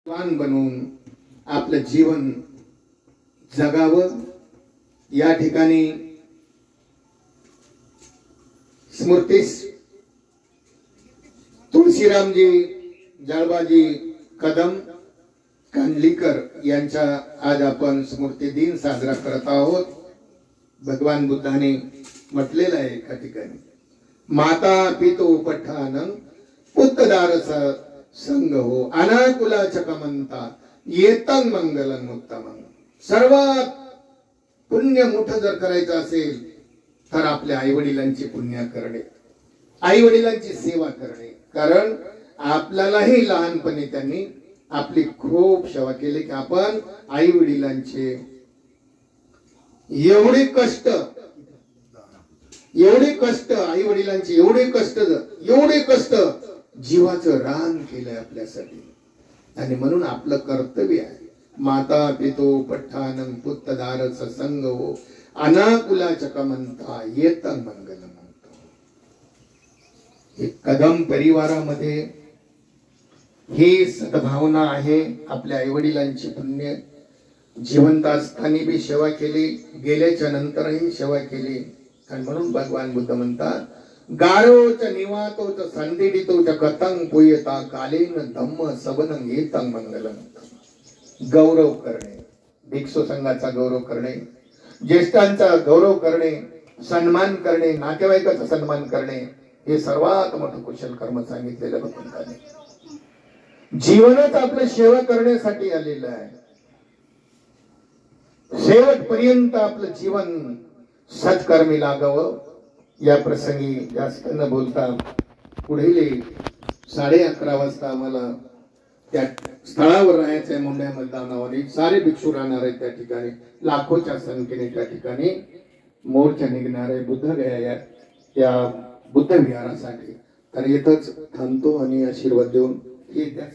Swan बनवून आपलं जीवन जगावं। या ठिकाणी स्मृतीस तुळशीरामजी जळबाजी कदम कांडलीकर यांचा आज आपण स्मृती दिन साजरा करत आहोत। भगवान बुद्धाने म्हटलेलं आहे एका ठिकाणी, माता पितो पठान पुत्रदारस संग हो अनाकुला चकमंता येतं मंगलम उत्तमं। सर्वात पुण्य मोठं जर करायचं असेल तर आपल्या आई वडिलांची पुण्य करणे, आई वडिलांची सेवा करणे। कारण आपल्यालाही लहानपणी त्यांनी आपली खूप सेवा केली की आपण आई वडिलांचे एवढे कष्ट आई वडिलांचे एवढे कष्ट जीवाचं रान केलंय आपल्यासाठी। आणि म्हणून आपलं कर्तव्य आहे, माता पितो पठ्ठानं पुत्रदारस संग हो अनाकुला चकमंता येतं मंगलम। कदम परिवारामध्ये ही सद्भावना आहे। आपल्या आई वडिलांची पुण्य जिवंत असताना बी सेवा केली, गेल्याच्या नंतरही सेवा केली। आणि म्हणून भगवान बुद्ध म्हणतात, गारोच निवातोच संदिडितोच कथं पुयता कालेन धम्म सबनं येतं मंगलम। गौरव करणे, भिक्षू संघाचा गौरव करणे, ज्येष्ठांचा गौरव करणे, सन्मान करणे, नातेवाईकाचा सन्मान करणे, हे सर्वात मोठं कुशल कर्म सांगितलेलं भगवंताने। जीवनच आपलं सेवा करण्यासाठी आलेलं आहे। शेवटपर्यंत आपलं जीवन सत्कर्मी लागावं। या प्रसंगी जास्त न बोलता पुढील 11:30 वाजता आम्हाला त्या स्थळावर राहायचंय। मुंड्या मैदानावर सारे भिक्षू राहणार आहेत। त्या ठिकाणी लाखोच्या संख्येने त्या ठिकाणी मोर्चा निघणार आहे बुद्धगया या बुद्ध विहारासाठी। तर इथंच थांबतो आणि आशीर्वाद देऊन हे त्या